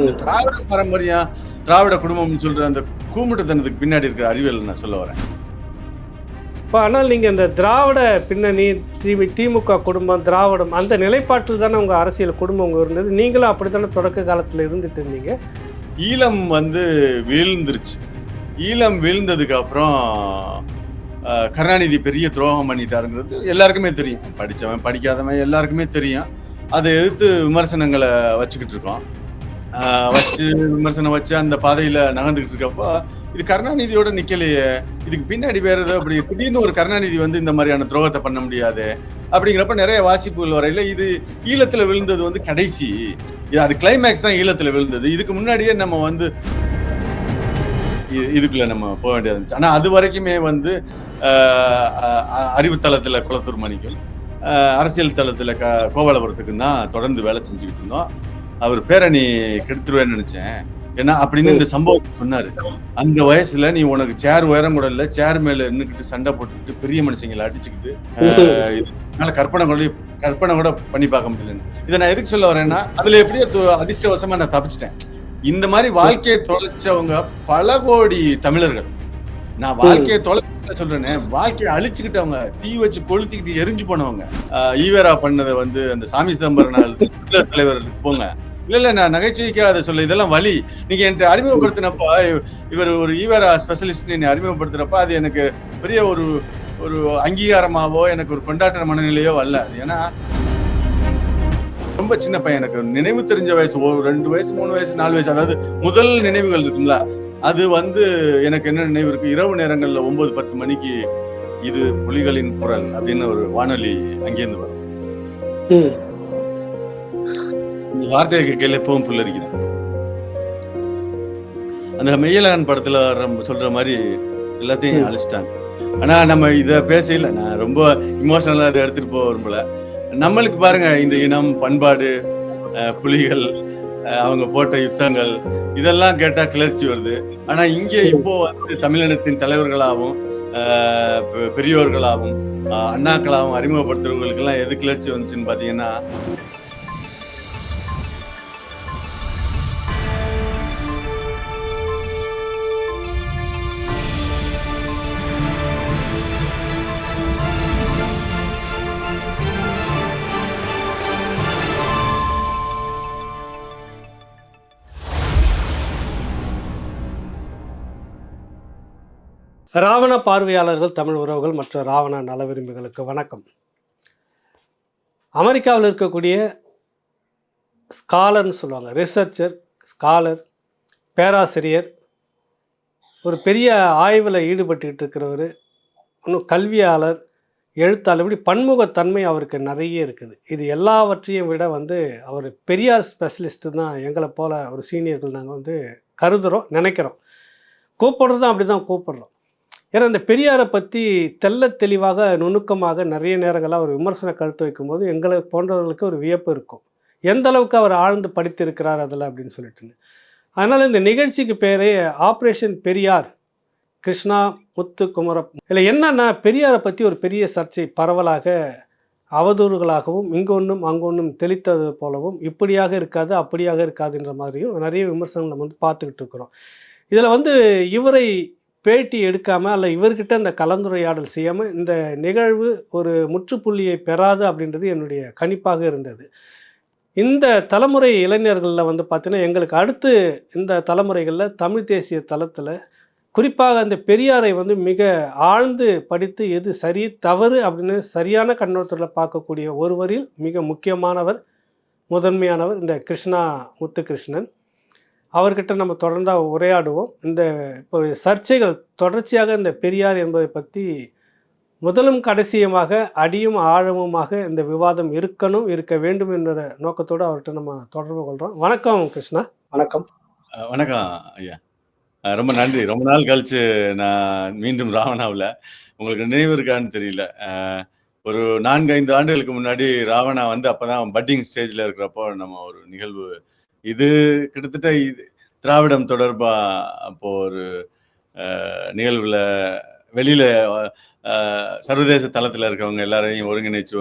இந்த ம். திராவிட பாரம்பரியம், திராவிட குடும்பம்னு சொல்ற அந்த கூமுட்டத்தனத்துக்கு பின்னாடி இருக்கிற அறிவியல் நான் சொல்ல வரேன். இப்ப ஆனால் நீங்க இந்த திராவிட பின்னணி, திமுக குடும்பம், திராவிடம் அந்த நிலைப்பாட்டில் தானே உங்க அரசியல் குடும்பம் உங்க இருந்தது. நீங்களும் அப்படித்தானே தொடக்க காலத்துல இருந்துட்டு இருந்தீங்க. ஈழம் வீழ்ந்துருச்சு. ஈழம் வீழ்ந்ததுக்கு அப்புறம் கருணாநிதி பெரிய துரோகம் பண்ணிட்டாருங்கிறது எல்லாருக்குமே தெரியும். படிச்சவன், படிக்காதவன் எல்லாருக்குமே தெரியும். அதை எதிர்த்து விமர்சனங்களை வச்சுக்கிட்டு இருக்கோம். விமர்சனம் வச்சு அந்த பாதையில நகர்ந்துகிட்டு இருக்கப்போ, இது கருணாநிதியோட நிக்கலையே, இதுக்கு பின்னாடி வேற ஏதோ அப்படி திடீர்னு ஒரு கருணாநிதி இந்த மாதிரியான துரோகத்தை பண்ண முடியாது அப்படிங்கிறப்ப நிறைய வாசிப்புகள் வரையில இது ஈழத்துல விழுந்தது கடைசி, அது கிளைமேக்ஸ் தான் ஈழத்துல விழுந்தது. இதுக்கு முன்னாடியே நம்ம இதுக்குள்ள நம்ம போக வேண்டியது இருந்துச்சு. ஆனா அது வரைக்குமே அறிவு தளத்துல குளத்தூர் மணிகள், அரசியல் தளத்துல கோபாலபுரத்துக்கு தான் தொடர்ந்து வேலை செஞ்சுக்கிட்டு இருந்தோம். அவர் பேரணி கெடுத்துருவேன்னு நினைச்சேன். ஏன்னா அப்படின்னு இந்த சம்பவத்தை சொன்னாரு. அந்த வயசுல நீ உனக்கு சேர் உயரம் கூட இல்ல, சேர் மேல நின்னுக்கிட்டு சண்டை போட்டுக்கிட்டு பெரிய மனுஷங்களை அடிச்சுக்கிட்டு கற்பனை கூட பண்ணி பார்க்க முடியலன்னு. இதை நான் எதுக்கு சொல்ல வரேன்னா, அதுல எப்படியோ அதிர்ஷ்டவசமா நான் தப்பிச்சிட்டேன். இந்த மாதிரி வாழ்க்கையை தொலைச்சவங்க பல கோடி தமிழர்கள். நான் வாழ்க்கையை தொலைச்ச சொல்றேனே, வாழ்க்கையை அழிச்சுக்கிட்டவங்க, தீ வச்சு கொளுத்திக்கிட்டு எரிஞ்சு போனவங்க. ஈவேரா பண்ணதை அந்த சாமி சிதம்பரம் தலைவர்களுக்கு போங்க. இல்ல நான் நகைச்சுவைக்காக அதை சொல்ல, இதெல்லாம் வழி. நீங்க என்கிட்ட அறிமுகப்படுத்தினப்ப, இவர் ஒரு ஈவேரா ஸ்பெஷலிஸ்ட் நீ அறிமுகப்படுத்துறப்ப அது எனக்கு பெரிய ஒரு ஒரு அங்கீகாரமாவோ எனக்கு ஒரு கொண்டாட்ட மனநிலையோ வரல. ஏன்னா ரொம்ப சின்ன பையன், எனக்கு நினைவு தெரிஞ்ச வயசு 2 வயசு 3 வயசு 4 வயசு, அதாவது முதல் நினைவுகள் இருக்குங்களா, அது எனக்கு என்ன நினைவு இருக்கு, இரவு நேரங்கள்ல 9-10 மணிக்கு இது புலிகளின் குரல் அப்படின்னு ஒரு வானொலி அங்கேருந்து வரும். இந்த வார்த்தையை கேட்கல எப்பவும் புல்லரிக்கிறேன். அந்த மெய்யழகன் படத்துல சொல்ற மாதிரி எல்லாத்தையும் அழிச்சிட்டாங்க. ஆனா நம்ம இத பேசல, நான் ரொம்ப இமோஷனலா அதை எடுத்துட்டு போக விரும்பல. நம்மளுக்கு பாருங்க, இந்த இனம், பண்பாடு, புலிகள், அவங்க போட்ட யுத்தங்கள், இதெல்லாம் கேட்டா கிளர்ச்சி வருது. ஆனா இங்க இப்போ தமிழினத்தின் தலைவர்களாகவும் பெரியோர்களாகவும் அண்ணாக்களாகவும் அறிமுகப்படுத்துறவங்களுக்கு எல்லாம் எது கிளர்ச்சி வந்துச்சுன்னு பாத்தீங்கன்னா, ராவண பார்வையாளர்கள், தமிழ் உறவுகள் மற்ற ராவண நல விரும்பிகளுக்கு வணக்கம். அமெரிக்காவில் இருக்கக்கூடிய ஸ்காலர்னு சொல்லுவாங்க, ரிசர்ச்சர், ஸ்காலர், பேராசிரியர், ஒரு பெரிய ஆய்வில் ஈடுபட்டுக்கிட்டு இருக்கிறவர், இன்னும் கல்வியாளர், எழுத்தாளர், இப்படி பன்முகத்தன்மை அவருக்கு நிறைய இருக்குது. இது எல்லாவற்றையும் விட அவர் பெரியார் ஸ்பெஷலிஸ்ட்டு தான் எங்களை போல் ஒரு சீனியர்கள் நாங்கள் கருதுகிறோம், நினைக்கிறோம். கூப்பிடுறதும் அப்படி தான் கூப்பிடுறோம். ஏன்னா இந்த பெரியாரை பற்றி தெல்ல தெளிவாக, நுணுக்கமாக நிறைய நேரங்களாக அவர் விமர்சன கருத்து வைக்கும்போது எங்களை போன்றவர்களுக்கு ஒரு வியப்பு இருக்கும். எந்த அளவுக்கு அவர் ஆழ்ந்து படித்திருக்கிறார் அதில் அப்படின்னு சொல்லிட்டுன்னு. அதனால் இந்த நிகழ்ச்சிக்கு பேரே ஆப்ரேஷன் பெரியார், கிருஷ்ணா முத்து குமரப். இல்லை என்னன்னா, பெரியாரை பற்றி ஒரு பெரிய சர்ச்சை பரவலாக அவதூறுகளாகவும் இங்கொன்றும் அங்கொன்றும் தெளித்தது போலவும், இப்படியாக இருக்காது அப்படியாக இருக்காதுன்ற மாதிரியும் நிறைய விமர்சனங்கள் நம்ம பார்த்துக்கிட்டு இருக்கிறோம். இதில் இவரை பேட்டி எடுக்காமல், அல்ல இவர்கிட்ட இந்த கலந்துரையாடல் செய்யாமல் இந்த நிகழ்வு ஒரு முற்றுப்புள்ளியை பெறாது அப்படின்றது என்னுடைய கணிப்பாக இருந்தது. இந்த தலைமுறை இளைஞர்களில் பார்த்தீங்கன்னா, எங்களுக்கு அடுத்து இந்த தலைமுறைகளில் தமிழ் தேசிய தளத்தில் குறிப்பாக அந்த பெரியாரை மிக ஆழ்ந்து படித்து எது சரி தவறு அப்படின்னு சரியான கண்ணோட்டத்தில் பார்க்கக்கூடிய ஒருவரில் மிக முக்கியமானவர், முதன்மையானவர் இந்த கிருஷ்ணா முத்துகிருஷ்ணன். அவர்கிட்ட நம்ம தொடர்ந்து உரையாடுவோம். இந்த இப்போ சர்ச்சைகள் தொடர்ச்சியாக இந்த பெரியார் என்பதை பற்றி முதலும் கடைசியுமாக அடியும் ஆழமுமாக இந்த விவாதம் இருக்க வேண்டும் என்ற நோக்கத்தோடு அவர்கிட்ட நம்ம தொடர்பு கொள்கிறோம். வணக்கம் கிருஷ்ணா. வணக்கம். வணக்கம் ஐயா, ரொம்ப நன்றி. ரொம்ப நாள் கழிச்சு நான் மீண்டும் ராவணாவில், உங்களுக்கு நினைவு இருக்கான்னு தெரியல, ஒரு 4-5 ஆண்டுகளுக்கு முன்னாடி ராவணா அப்போதான் பட்டிங் ஸ்டேஜில் இருக்கிறப்போ நம்ம ஒரு நிகழ்வு, இது கிட்டத்தட்ட திராவிடம் தொடர்பா அப்போ ஒரு நிகழ்வுல வெளியில சர்வதேச தளத்தில் இருக்கவங்க எல்லாரையும் ஒருங்கிணைச்சு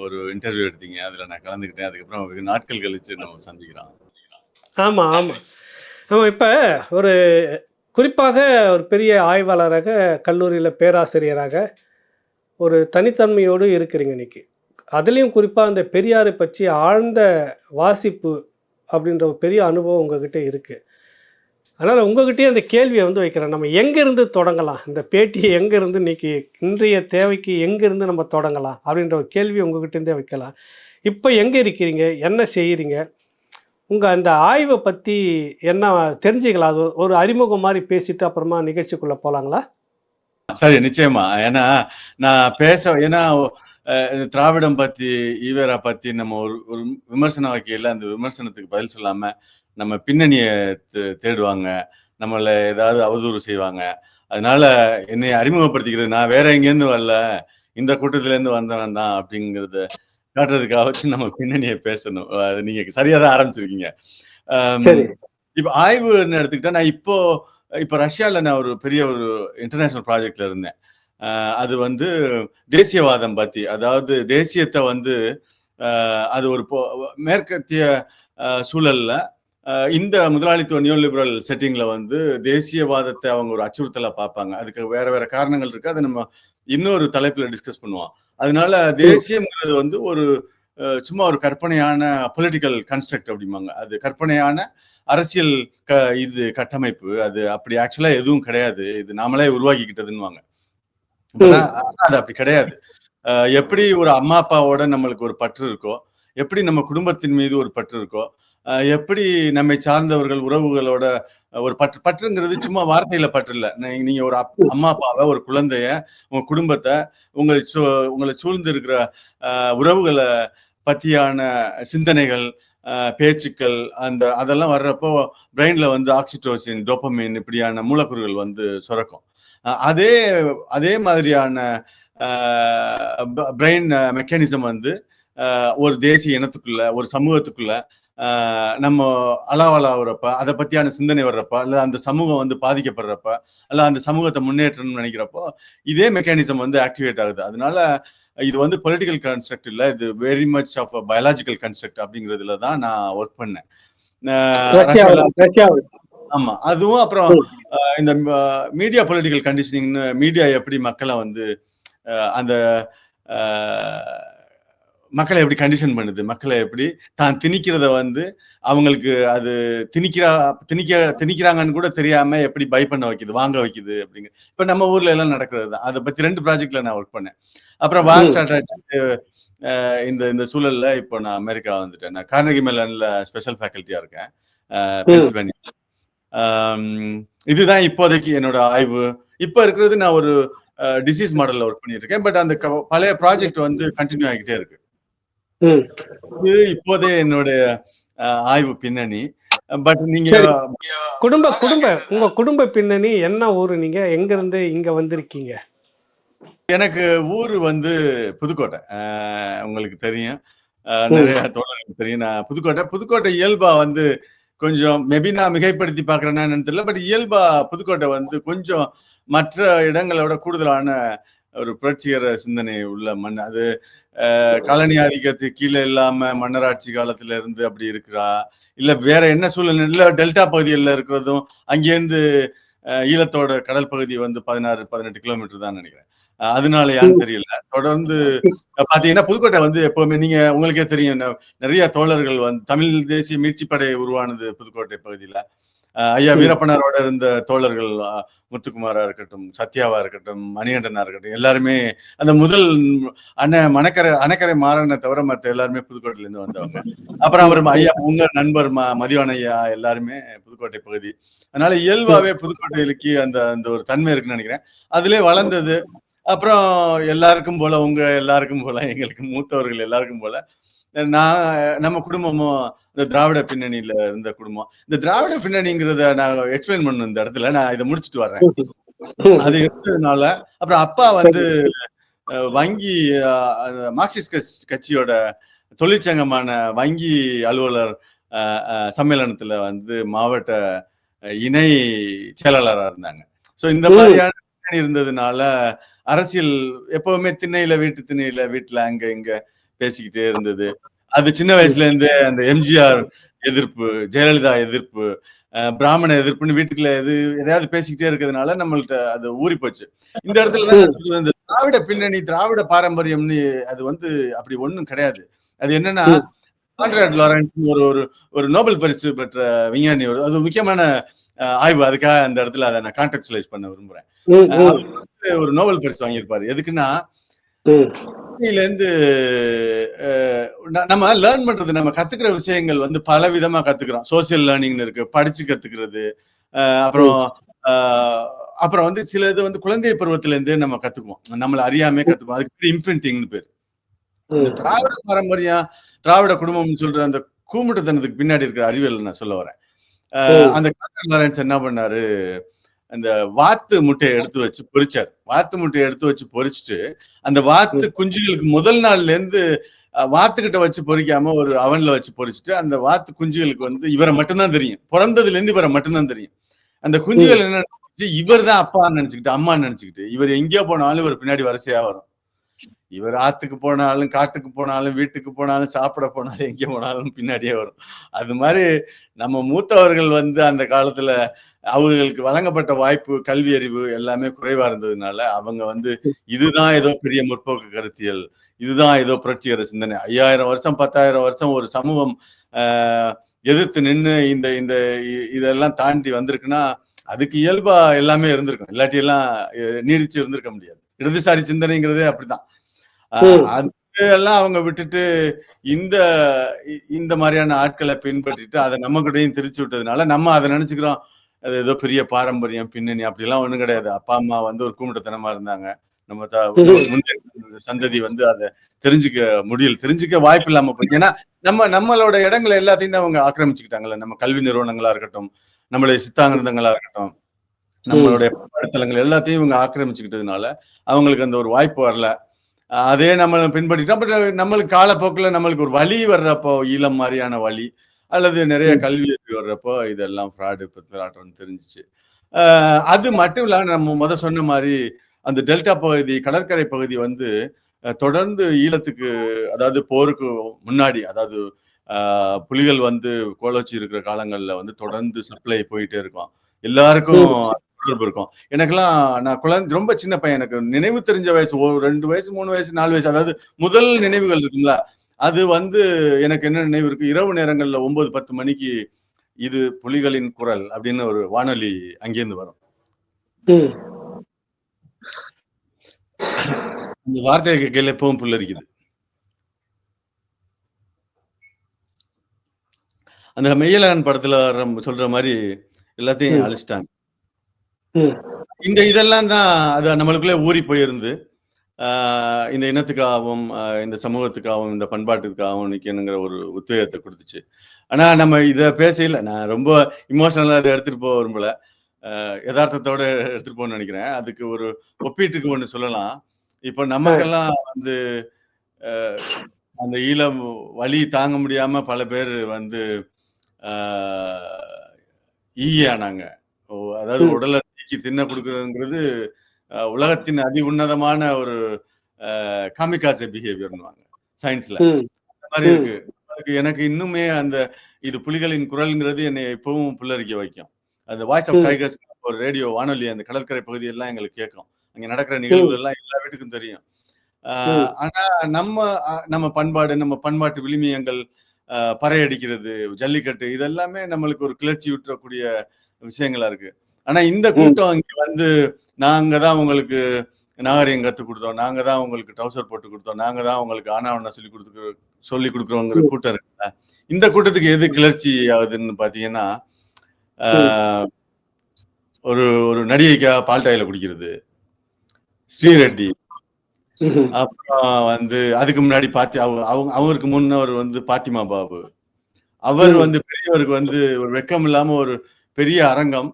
ஒரு இன்டர்வியூ எடுத்தீங்க. அதில் நான் கலந்துக்கிட்டேன். அதுக்கப்புறம் நாட்கள் கழிச்சு நம்ம சந்திக்கிறோம். ஆமா, ஆமா. ஆமா. இப்ப ஒரு குறிப்பாக ஒரு பெரிய ஆய்வாளராக, கல்லூரியில பேராசிரியராக, ஒரு தனித்தன்மையோடு இருக்கிறீங்க இன்னைக்கு. அதிலயும் குறிப்பா அந்த பெரியாரை பற்றி ஆழ்ந்த வாசிப்பு அப்படின்ற ஒரு பெரிய அனுபவம் உங்ககிட்ட இருக்கு. அதனால உங்ககிட்டயே அந்த கேள்விய வந்து வைக்கிறேன். நம்ம எங்கேருந்து தொடங்கலாம்? இந்த பேட்டிய எங்கேருந்து இன்னைக்கு இன்றைய தேவைக்கு எங்கேருந்து நம்ம தொடங்கலாம்? அப்படின்ற ஒரு கேள்விய உங்ககிட்டேருந்தே வைக்கலாம். இப்ப எங்க இருக்கிறீங்க? என்ன செய்றீங்க? உங்க அந்த ஆய்வ பத்தி என்ன தெரிஞ்சுக்கலாம்? அது ஒரு அறிமுகம் மாரி பேசிட்டு அப்புறமா நிகழ்ச்சிக்குள்ள போலாங்களா? சரி, நிச்சயமா. ஏன்னா, ஏன்னா திராவிடம் பத்தி, ஈவேரா பத்தி நம்ம ஒரு ஒரு விமர்சனம் வைக்கையில, அந்த விமர்சனத்துக்கு பதில் சொல்லாம, நம்ம பின்னணிய தேடுவாங்க. நம்மள ஏதாவது அவதூறு செய்வாங்க. அதனால என்னைய அறிமுகப்படுத்திக்கிறது, நான் வேற எங்கேருந்து வரல. இந்த கூட்டத்திலேருந்து வந்தவன் தான் அப்படிங்கிறத காட்டுறதுக்காகவாச்சும் நம்ம பின்னணிய பேசணும். அது நீங்க சரியா தான் ஆரம்பிச்சிருக்கீங்க. அம் சரி. இப்ப ஆய்வுன்னு எடுத்துக்கிட்டா, நான் இப்ப ரஷ்யால நான் ஒரு பெரிய ஒரு இன்டர்நேஷனல் ப்ராஜெக்ட்ல இருந்தேன். அது வந்து தேசியவாதம் பத்தி. அதாவது தேசியத்த வந்து அது ஒரு மேற்கத்திய சூழல்ல இந்த முதலாளித்துவ நியோ லிபரல் செட்டிங்ல வந்து தேசியவாதத்த அவங்க ஒரு அச்சுறுத்தலா பார்ப்பாங்க. அதுக்கு வேற வேற காரணங்கள் இருக்கு. அத நம்ம இன்னொரு தலைப்புல டிஸ்கஸ் பண்ணுவோம். அதனால ம். தேசியம்ங்கிறது வந்து ஒரு சும்மா ஒரு கற்பனையான பொலிட்டிக்கல் கன்ஸ்ட்ரக்ட் அப்படிம்பாங்க. அது கற்பனையான அரசியல் இது கட்டமைப்பு. அது அப்படி ஆக்சுவலா எதுவும் கிடையாது. இது நாமளே உருவாக்கிக்கிட்டதுன்னுவாங்க. ம். அது அப்படி கிடையாது. எப்படி ஒரு அம்மா, அப்பாவோட நம்மளுக்கு ஒரு பற்று இருக்கோ, எப்படி நம்ம குடும்பத்தின் மீது ஒரு பற்று இருக்கோ, எப்படி நம்மை சார்ந்தவர்கள், உறவுகளோட ஒரு பற்றுங்கிறது சும்மா வார்த்தையில பற்று இல்ல. நீங்க ஒரு அம்மா, அப்பாவ, ஒரு குழந்தைய, உங்க குடும்பத்த, உங்களை சூ உங்கள சூழ்ந்து இருக்கிற உறவுகள பத்தியான சிந்தனைகள், பேச்சுக்கள், அதெல்லாம் வர்றப்போ பிரெயின்ல வந்து ஆக்சிடோசின், டோபமைன் இப்படியான மூலக்கூறுகள் வந்து சுரக்கும். அதே அதே மாதிரியான பிரெயின் மெக்கானிசம் வந்து ஒரு தேசிய இனத்துக்குள்ள, ஒரு சமூகத்துக்குள்ள நம்ம அளவலாவுறப்ப, அதை பத்தியான சிந்தனை வர்றப்ப, அல்ல அந்த சமூகம் வந்து பாதிக்கப்படுறப்ப, அல்ல அந்த சமூகத்தை முன்னேற்றணும்னு நினைக்கிறப்போ, இதே மெக்கானிசம் வந்து ஆக்டிவேட் ஆகுது. அதனால இது வந்து பொலிட்டிக்கல் கன்ஸ்ட்ரக்ட் இல்ல, இது very much of biological construct அப்படிங்கிறதுல தான் நான் ஒர்க் பண்ணேன். ரஷ்யாவுல ரஷ்யால ரஷ்யாவுல. ஆமா. அதுவும் அப்புறம் ம். இந்த மீடியா பொலிட்டிக்கல் கண்டிஷனிங்னு மீடியா எப்படி மக்கள வந்து அந்த அ மக்கள எப்படி கண்டிஷன் பண்ணுது? மக்கள எப்படி தான் திணிக்கிறத வந்து அவங்களுக்கு அது திணிக்கிறா திணிக்கிறாங்கன்னு கூட தெரியாம எப்படி பை பண்ண வைக்குது, வாங்க வைக்குது அப்படிங்க. இப்ப நம்ம ஊர்ல எல்லாம் நடக்கிறது தான். அத பத்தி 2 ப்ராஜெக்ட்ல நான் ஒர்க் பண்ணேன். அப்புறம் வார் ம். ஸ்டார்ட் ஆச்சு. இந்த இந்த சூழல்ல இப்போ நான் அமெரிக்கா வந்துட்டேன். நான் கார்னகி மெலன்ல ஸ்பெஷல் ஃபேக்கல்டியா இருக்கேன். ம். பென்சில்வேனியா. ஆம், இதுதான் இப்போதைக்கு என்னோட ஆய்வு. இப்ப இருக்கிறது நான் ஒரு டிசீஸ் மாடல்ல ஒர்க் பண்ணிட்டு இருக்கேன். பட் அந்த பழைய ப்ராஜெக்ட் வந்து கன்டின்யூ ஆகிட்டே இருக்கு. ம். இது இப்போதைய என்னுடைய ஆய்வு பின்னணி. பட் நீங்க சரி. உங்க குடும்ப பின்னணி என்ன ஊரு நீங்க? எங்கருந்து இங்க வந்திருக்கீங்க? எனக்கு ஊரு வந்து புதுக்கோட்டை. உங்களுக்கு தெரியும். ம். நெறைய தோழர்களுக்கு தெரியும். நான் புதுக்கோட்டை இயல்பா வந்து கொஞ்சம் மேபி நான் மிகைப்படுத்தி பார்க்கிறேன்னா என்னன்னு தெரியல. பட் இயல்பா புதுக்கோட்டை வந்து கொஞ்சம் மற்ற இடங்களோட கூடுதலான ஒரு புரட்சிகர சிந்தனை உள்ள மண். அது காலனி ஆதிக்கத்துக்கு கீழ இல்லாம மன்னராட்சி காலத்துல இருந்து அப்படி இருக்கிறா? இல்ல வேற என்ன சூழ்நிலை? இல்ல டெல்டா பகுதிகள்ல இருக்கிறதும், அங்கேருந்து ஈழத்தோட கடல் பகுதி வந்து 16, 18 கிலோமீட்டர் தான் நெனைக்கிறேன். அதனாலயான்னு ம். தெரியல. தொடர்ந்து பாத்தீங்கன்னா, புதுக்கோட்டை வந்து எப்பவுமே உங்களுக்கே தெரியும். நெறைய தோழர்கள் வந்து தமிழ் தேசிய மீட்சிப் படை உருவானது புதுக்கோட்டை பகுதியில. ஐயா ம். வீரப்பனாரோட இருந்த தோழர்கள் முத்துக்குமாரா இருக்கட்டும், சத்யாவா இருக்கட்டும், மணிகண்டனா இருக்கட்டும், எல்லாருமே அந்த முதல் அண்ணன் அணைக்கரை மாறனை தவிர மத்த எல்லாருமே புதுக்கோட்டையில இருந்து வந்தவங்க. அப்புறம் அவர் ஐயா உங்க நண்பர் மதிவாணன் ஐயா எல்லாருமே புதுக்கோட்டை பகுதி. அதனால ம். இயல்பாவே புதுக்கோட்டையிலுக்கு அந்த அந்த ஒரு தன்மை இருக்குன்னு நினைக்கிறேன். அதிலே வளர்ந்தது. அப்புறம் எல்லாருக்கும் போல எல்லாருக்கும் போல எங்களுக்கு மூத்தவர்கள் எல்லாருக்கும் போல நான் நம்ம குடும்பமும் இந்த திராவிட பின்னணியில இருந்த குடும்பம். இந்த திராவிட பின்னணிங்கிறத நான் எக்ஸ்பிளைன் பண்ணணும் இந்த இடத்துல. நான் இத முடிச்சுட்டு வர்றேன். அது இருந்ததுனால அப்புறம் அப்பா வந்து சரி. வங்கி அ மார்க்சிஸ்ட் கட்சியோட தொழிற்சங்கமான வங்கி அலுவலர் அ அ சம்மேளனத்துல வந்து மாவட்ட இணை செயலாளரா இருந்தாங்க. ஸோ இந்த ம். மாதிரியான பின்னணி இருந்ததுனால, அரசியல் எப்பவுமே வீட்ல அங்க இங்க பேசிக்கிட்டே இருந்தது. அது சின்ன வயசுல இருந்தே அந்த எம்ஜிஆர் எதிர்ப்பு, ஜெயலலிதா எதிர்ப்பு, பிராமண எதிர்ப்புன்னு வீட்டுக்குள்ள எதையாவது பேசிக்கிட்டே இருக்கிறதுனால நம்மள்ட்ட அது ஊறி போச்சு. இந்த இடத்துல தான் நான் சொல்றது, இந்த திராவிட பின்னணி, திராவிட பாரம்பரியம்னு அது அப்படி ஒண்ணும் கிடையாது. அது என்னன்னா, கான்ராட் லாரன்ஸ் ஒரு ஒரு ஒரு நோபல் பரிசு பெற்ற விஞ்ஞானி, அது ஒரு முக்கியமான ஆய்வு. அதுக்காக அந்த இடத்துல அதை நான் கான்டெக்சுவலைஸ் பண்ண விரும்புறேன். அவர் ஒரு நோபல் பரிசு வாங்கியிருப்பாரு. எதுக்குன்னா, இருந்து நம்ம லேர்ன் பண்றது, நம்ம கத்துக்கிற விஷயங்கள் பல விதமா கத்துக்கிறோம். சோசியல் லேர்னிங்னு இருக்கு, படிச்சு கத்துக்கிறது, அப்புறம் அப்புறம் சில இது குழந்தை பருவத்துல இருந்தே நம்ம கத்துக்குவோம், நம்மள அறியாமே கத்துக்குவோம். அதுக்கு இம்பிரிண்டிங்னு பேரு. இந்த திராவிட பாரம்பரியம், திராவிட குடும்பம் சொல்ற அந்த கூமுட்டத்தனத்துக்கு பின்னாடி இருக்கிற அறிவியல் நான் சொல்ல வரேன். அந்த கான்ராட் லாரன்ஸ் என்ன பண்ணாரு, அந்த வாத்து முட்டையை எடுத்து வச்சு பொரிச்சார். வாத்து முட்டையை எடுத்து வச்சு பொரிச்சுட்டு, அந்த வாத்து குஞ்சுகளுக்கு முதல் நாள்ல இருந்து வாத்துக்கிட்ட வச்சு பொரிக்காம ஒரு அவன்ல வச்சு பொரிச்சுட்டு, அந்த வாத்து குஞ்சுகளுக்கு இவரை மட்டும்தான் தெரியும். பிறந்ததுல இருந்து இவரை மட்டும்தான் தெரியும். அந்த குஞ்சுகள் என்ன நினைச்சு, இவர் தான் அப்பான்னு நினைச்சுக்கிட்டு, அம்மான்னு நினைச்சுக்கிட்டு, இவர் எங்கேயோ போனாலும் இவர் பின்னாடி வரிசையா வரும். இவர் ஆத்துக்கு போனாலும், காட்டுக்கு போனாலும், வீட்டுக்கு போனாலும், சாப்பிட போனாலும், எங்கே போனாலும் பின்னாடியே வரும். அது மாதிரி நம்ம மூத்தவர்கள் அந்த காலத்துல அவர்களுக்கு வழங்கப்பட்ட வாய்ப்பு, கல்வி அறிவு எல்லாமே குறைவா இருந்ததுனால அவங்க இதுதான் ஏதோ பெரிய முற்போக்கு கருத்தியல், இதுதான் ஏதோ புரட்சிகர சிந்தனை, 5000 வருஷம் 10,000 வருஷம் ஒரு சமூகம் எதிர்த்து நின்று இந்த இதெல்லாம் தாண்டி வந்திருக்குன்னா அதுக்கு இயல்பா எல்லாமே இருந்திருக்கும். இல்லாட்டி எல்லாம் நீடிச்சு இருந்திருக்க முடியாது. இடதுசாரி சிந்தனைங்கிறதே அப்படிதான். அதெல்லாம் அவங்க விட்டுட்டு இந்த மாதிரியான ஆட்களை பின்பற்றிட்டு அதை நம்ம கிட்டையும் திரிச்சு விட்டதுனால நம்ம அதை நினைச்சுக்கிறோம், அது ஏதோ பெரிய பாரம்பரியம் பின்னணி. அப்படிலாம் ஒண்ணும் கிடையாது. அப்பா அம்மா ஒரு கூமுட்டத்தனமா இருந்தாங்க. நம்ம முந்தைய சந்ததி அதை தெரிஞ்சுக்க வாய்ப்பு இல்லாம போச்சு. ஏன்னா நம்மளோட இடங்களை எல்லாத்தையும் தான் அவங்க ஆக்கிரமிச்சுக்கிட்டாங்கல்ல. நம்ம கல்வி நிறுவனங்களா இருக்கட்டும், நம்மளுடைய சித்தாந்தங்களா இருக்கட்டும், நம்மளுடைய பண்பாடுத்தலங்கள் எல்லாத்தையும் இவங்க ஆக்கிரமிச்சுக்கிட்டதுனால அவங்களுக்கு அந்த ஒரு வாய்ப்பு வரல. அதே நம்ம பின்பற்றிட்டோம். பட் நம்மளுக்கு காலப்போக்குல நம்மளுக்கு ஒரு வழி வர்றப்போ, ஈழம் மாதிரியான வழி அல்லது நிறைய கல்வி வர்றப்போ இதெல்லாம் ஃப்ராடு பித்தலாட்டம் தெரிஞ்சிச்சு. அது மட்டும் இல்லாம நம்ம சொன்ன மாதிரி அந்த டெல்டா பகுதி, கடற்கரை பகுதி தொடர்ந்து ஈழத்துக்கு, அதாவது போருக்கு முன்னாடி, அதாவது புலிகள் கோலோச்சி இருக்கிற காலங்கள்ல தொடர்ந்து சப்ளை போயிட்டே இருக்கும். எல்லாருக்கும் தொடர்பு இருக்கும். எனக்கெல்லாம், நான் ரொம்ப சின்ன பையன், எனக்கு நினைவு தெரிஞ்ச வயசு 2 வயசு 3 வயசு 4 வயசு, அதாவது முதல் நினைவுகள் இருக்குங்களா, அது எனக்கு என்ன நினைவு இருக்கு, இரவு நேரங்கள்ல 9-10 மணிக்கு இது புலிகளின் குரல் அப்படின்னு ஒரு வானொலி அங்கேருந்து வரும். இந்த வார்த்தையை கேட்கல எப்பவும் புல்லரிக்குது. அந்த மெய்யழகன் படத்துல சொல்ற மாதிரி எல்லாத்தையும் அழிச்சிட்டாங்க. இதெல்லாம் தான் அது நம்மளுக்குள்ளே ஊறி போயிருந்து இந்த இனத்துக்காகவும் இந்த சமூகத்துக்காகவும் இந்த பண்பாட்டுக்காகவும் நிக்கணுங்கிற ஒரு உத்வேகத்தை கொடுத்துச்சு. ஆனா நம்ம இதை பேசல, நான் ரொம்ப இமோஷனலா அதை எடுத்துட்டு போக விரும்பல, யதார்த்தத்தோட எடுத்துட்டு போகணும்னு நினைக்கிறேன். அதுக்கு ஒரு ஒப்பீட்டுக்கு ஒண்ணு சொல்லலாம். இப்ப நமக்கெல்லாம் அந்த ஈழம் வலி தாங்க முடியாம பல பேர் ஈயானாங்க. அதாவது உடலை தீக்கி தின்ன கொடுக்குறதுங்கிறது உலகத்தின் அதி உன்னதமான ஒரு காமிகாசே பிஹேவியர்னுவாங்க சயின்ஸ்ல. அந்த மாதிரி இருக்கு. எனக்கு இன்னுமே இது புலிகளின் குரல்ங்கிறது என்னை இப்பவும் புல்லரிக்க வைக்கும். அந்த வாய்ஸ் ஆஃப் டைகர்ஸ் ஒரு ரேடியோ வானொலி அந்த கடற்கரை பகுதியெல்லாம் எங்களுக்கு கேட்கும். அங்க நடக்கிற நிகழ்வுகள் எல்லாம் எல்லா வீட்டுக்கும் தெரியும். ஆனா நம்ம பண்பாடு, நம்ம பண்பாட்டு விளிமியங்கள், பறையடிக்கிறது, ஜல்லிக்கட்டு, இதெல்லாமே நம்மளுக்கு ஒரு கிளர்ச்சி ஊற்றக்கூடிய விஷயங்களா இருக்கு. ஆனா இந்த கூட்டம் இங்க நாங்க தான் உங்களுக்கு நாகரிகம் கற்றுக் கொடுத்தோம், நாங்க தான் உங்களுக்கு டவுசர் போட்டு கொடுத்தோம், நாங்க தான் உங்களுக்கு ஆனாவண்ணா சொல்லி கொடுக்குறோங்கிற கூட்டம் இருக்குல்ல, இந்த கூட்டத்துக்கு எது கிளர்ச்சி ஆகுதுன்னு பாத்தீங்கன்னா, ஒரு ஒரு நடிகைக்காக பால்டாயில குடிக்கிறது, ஸ்ரீரெட்டி, அப்புறம் அதுக்கு முன்னாடி அவருக்கு முன்னவர் பாத்திமா பாபு, அவர் பெரியவருக்கு ஒரு வெக்கம் இல்லாம ஒரு பெரிய அரங்கம்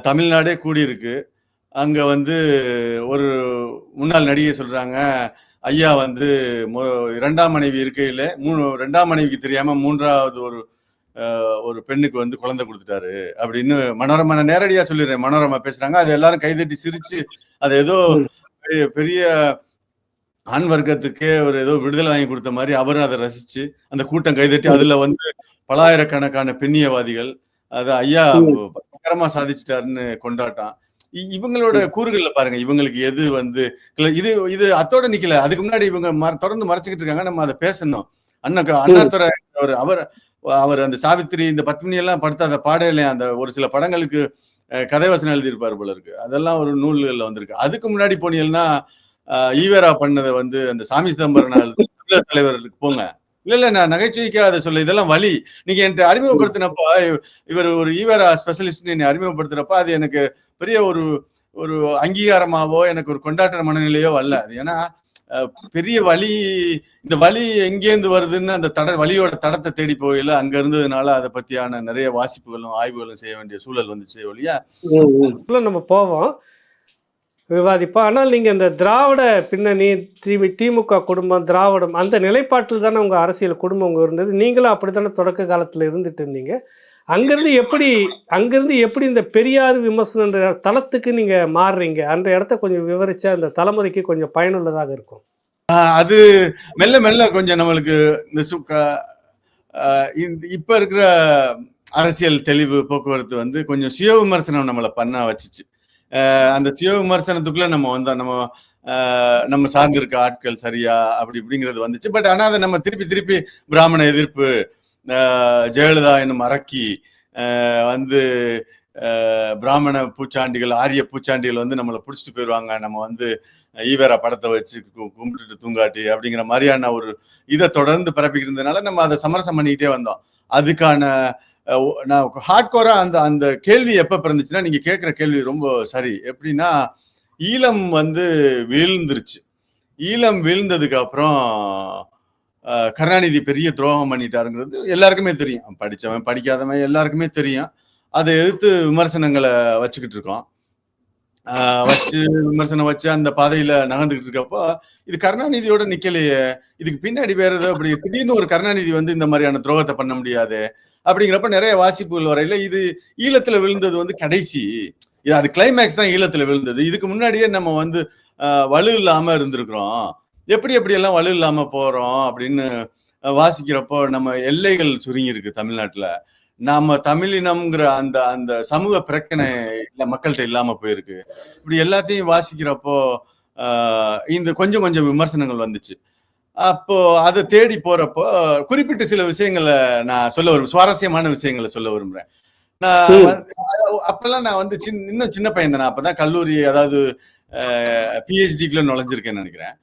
தமிழ்நாடே கூடியிருக்கு. அங்க ஒரு முன்னாள் நடிகை சொல்றாங்க, ஐயா 2ஆம் மனைவி இருக்கையில 2ஆம் மனைவிக்கு தெரியாம 3ஆவது ஒரு பெண்ணுக்கு குழந்தை கொடுத்துட்டாரு அப்படின்னு மனோரமா, நேரடியா சொல்லிடுறேன், மனோரமா பேசுறாங்க. அது எல்லாரும் கைதட்டி சிரிச்சு, அது ஏதோ பெரிய ஆண் வர்க்கத்துக்கே ஒரு ஏதோ விடுதலை வாங்கி கொடுத்த மாதிரி அவரும் அதை ரசிச்சு அந்த கூட்டம் கைதட்டி, அதுல பலாயிரக்கணக்கான பெண்ணியவாதிகள், அது ஐயா ம். பயங்கரமா சாதிச்சிட்டாருன்னு கொண்டாட்டம். இவங்களோட ம். கூறுகள்ல பாருங்க, இவங்களுக்கு எது வந்து இது இது அத்தோட நிக்கல. அதுக்கு முன்னாடி இவங்க தொடர்ந்து மறைச்சுக்கிட்டு இருக்காங்க. நம்ம அதை பேசணும். அண்ணாதுரை அவர் அவர் அந்த சாவித்திரி இந்த பத்மினி எல்லாம் படுத்த அந்த பாடையில அந்த ஒரு சில படங்களுக்கு கதை வசனம் எழுதியிருப்பாரு போல இருக்கு. அதெல்லாம் ஒரு நூல்கள்ல வந்திருக்கு. அதுக்கு முன்னாடி போனீங்கன்னா ஈவேரா பண்ணதை வந்து அந்த சாமி சிதம்பரம் தமிழர் தலைவர்களுக்கு போங்க. இல்ல நான் நகைச்சுவைக்காக அதை சொல்ல, இதெல்லாம் வழி. நீங்க என்கிட்ட அறிமுகப்படுத்தினப்ப இவர் ஒரு ஈவேரா ஸ்பெஷலிஸ்ட் என்னை அறிமுகப்படுத்துறப்ப அது எனக்கு பெரிய ஒரு ஒரு அங்கீகாரமாவோ எனக்கு ஒரு கொண்டாட்ட மனநிலையோ வரல. அது ஏன்னா பெரிய வழி, இந்த வழி எங்கேருந்து வருதுன்னு அந்த வழியோட தடத்தை தேடி போகல. அங்க இருந்ததுனால அதை பத்தியான நிறைய வாசிப்புகளும் ஆய்வுகளும் செய்ய வேண்டிய சூழல் வந்துச்சு ஒழியா நம்ம போவோம், விவாதிப்போம். ஆனால் நீங்க இந்த திராவிட பின்னணி, திமுக குடும்பம், திராவிடம் அந்த நிலைப்பாட்டில் தானே உங்க அரசியல் குடும்பம் உங்க இருந்தது. நீங்களும் அப்படித்தானே தொடக்க காலத்துல இருந்துட்டு இருந்தீங்க. அங்கிருந்து எப்படி இந்த பெரியார் விமர்சனம் தளத்துக்கு நீங்க மாறுறீங்க? அந்த இடத்த கொஞ்சம் விவரிச்சா அந்த தலைமுறைக்கு கொஞ்சம் பயனுள்ளதாக இருக்கும். அது மெல்ல மெல்ல கொஞ்சம் நம்மளுக்கு இந்த இப்ப இருக்கிற அரசியல் தெளிவு போக்குவரத்து வந்து கொஞ்சம் சுய விமர்சனம் நம்மளை பண்ண வச்சுச்சு. அந்த சுய விமர்சனத்துக்குள்ள நம்ம வந்தோம். நம்ம சார்ந்திருக்க ஆட்கள் சரியா அப்படி இப்படிங்கிறது வந்துச்சு. பட் ஆனா அதை நம்ம திருப்பி பிராமண எதிர்ப்பு, ஜெயலலிதா என்னும் அரக்கி வந்து பிராமண பூச்சாண்டிகள், ஆரிய பூச்சாண்டிகள் வந்து நம்மளை பிடிச்சிட்டு போயிடுவாங்க, நம்ம வந்து ஈவேரா படத்தை வச்சு கும்பிட்டுட்டு தூங்காட்டி அப்படிங்கிற மாதிரியான ஒரு இதை தொடர்ந்து பரப்பிக்கிறதுனால நம்ம அதை சமரசம் பண்ணிக்கிட்டே வந்தோம். அதுக்கான நான் ஹார்ட்கோரா அந்த கேள்வி எப்ப பிறந்துச்சுன்னா, நீங்க கேட்கிற கேள்வி ரொம்ப சரி. எப்படின்னா, ஈழம் வந்து வீழ்ந்துருச்சு. ஈழம் வீழ்ந்ததுக்கு அப்புறம் கருணாநிதி பெரிய துரோகம் பண்ணிட்டாருங்கிறது எல்லாருக்குமே தெரியும். படிச்சவன் படிக்காதவன் எல்லாருக்குமே தெரியும். அதை எதிர்த்து விமர்சனங்களை வச்சுக்கிட்டு இருக்கோம். விமர்சனம் வச்சு அந்த பாதையில நகர்ந்துகிட்டு இருக்கப்போ இது கருணாநிதியோட நிக்கலையே, இதுக்கு பின்னாடி வேற ஏதோ அப்படி திடீர்னு ஒரு கருணாநிதி வந்து இந்த மாதிரியான துரோகத்தை பண்ண முடியாது அப்படிங்கிறப்ப நிறைய வாசிப்புகள் வரையில இது ஈழத்துல விழுந்தது வந்து கடைசி, அது கிளைமேக்ஸ் தான் ஈழத்துல விழுந்தது. இதுக்கு முன்னாடியே நம்ம வந்து வலு இல்லாம இருந்திருக்கிறோம், எப்படி எல்லாம் வலு இல்லாம போறோம் அப்படின்னு வாசிக்கிறப்போ நம்ம எல்லைகள் சுருங்கி இருக்கு தமிழ்நாட்டுல. நாம தமிழினம்ங்கிற அந்த அந்த சமூக பிரச்சனை மக்கள்கிட்ட இல்லாம போயிருக்கு. இப்படி எல்லாத்தையும் வாசிக்கிறப்போ இந்த கொஞ்சம் விமர்சனங்கள் வந்துச்சு. அப்போ அதை தேடி போறப்போ குறிப்பிட்ட சில விஷயங்களை நான் சொல்ல விரும்புறேன், சுவாரஸ்யமான விஷயங்களை சொல்ல விரும்புறேன். அப்பெல்லாம் நான் வந்து இன்னும் சின்ன பையன் தானே, அப்பதான் கல்லூரி, அதாவது பிஹெச்டிக்குள்ள நுழைஞ்சிருக்கேன்னு நினைக்கிறேன்.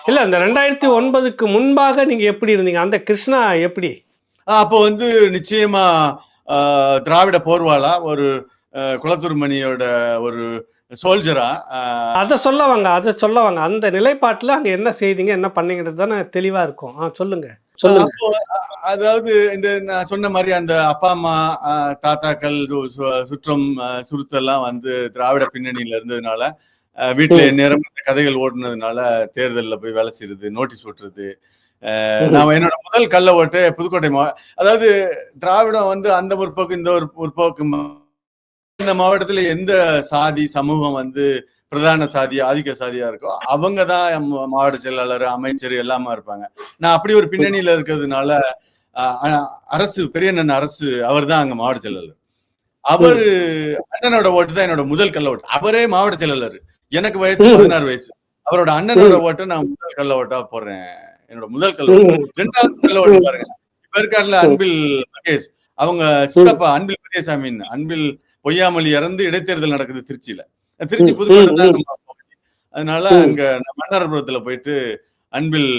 இல்ல, அந்த 2009க்கு முன்பாக நீங்க எப்படி இருந்தீங்க? அந்த கிருஷ்ணா எப்படி? அப்போ வந்து நிச்சயமா திராவிட போர்வாளா, ஒரு குளத்தூர் மணியோட ஒரு சோல்ஜரா, அதை சொல்ல வாங்க. அந்த நிலைப்பாட்டுல அங்க என்ன செய்தீங்க, என்ன பண்ணீங்கிறது தானே தெளிவா இருக்கும். சொல்லுங்க. அப்போ அதாவது இந்த நான் சொன்ன மாதிரி அந்த அப்பா அம்மா தாத்தாக்கள் சுற்றம் சுருத்தெல்லாம் வந்து திராவிட பின்னணியில இருந்ததுனால வீட்டுல நேரம் கதைகள் ஓடுனதுனால தேர்தலில் போய் வேலை செய்யறது, நோட்டீஸ் ஓட்டுறது. நான் என்னோட முதல் கள்ள ஓட்டு புதுக்கோட்டை அதாவது திராவிடம் வந்து அந்த முற்போக்கு இந்த ஒரு முற்போக்கு, இந்த மாவட்டத்துல எந்த சாதி சமூகம் வந்து பிரதான சாதி ஆதிக்க சாதியா இருக்கோ அவங்க தான் மாவட்ட செயலாளர், அமைச்சர் எல்லாமே இருப்பாங்க. நான் அப்படி ஒரு பின்னணியில இருக்கிறதுனால அரசு பெரியண்ணன் அரசு அவர் தான் அங்க மாவட்ட செயலாளர். அவரு அண்ணனோட ஓட்டு தான் என்னோட முதல் கள்ள ஓட்டு. அவரே மாவட்ட செயலாளர், எனக்கு வயசு 16 வயசு. அவரோட அண்ணனோட ஓட்டை நான் முதல் கள்ள ஓட்டா போடுறேன், என்னோட முதல் கள்ள ஓட்டு. ரெண்டாவது கள்ள ஓட்டு பாருங்க, இப்ப இருக்காருல அன்பில் மகேஷ், அவங்க சித்தப்பா அன்பில் பெரியசாமின்னு. அன்பில் பொய்யாமொழி இறந்து இடைத்தேர்தல் நடக்குது திருச்சியில, திருச்சி புதுக்கோட்டை தான். அதனால அங்க மன்னார்புரத்துல போயிட்டு அன்பில்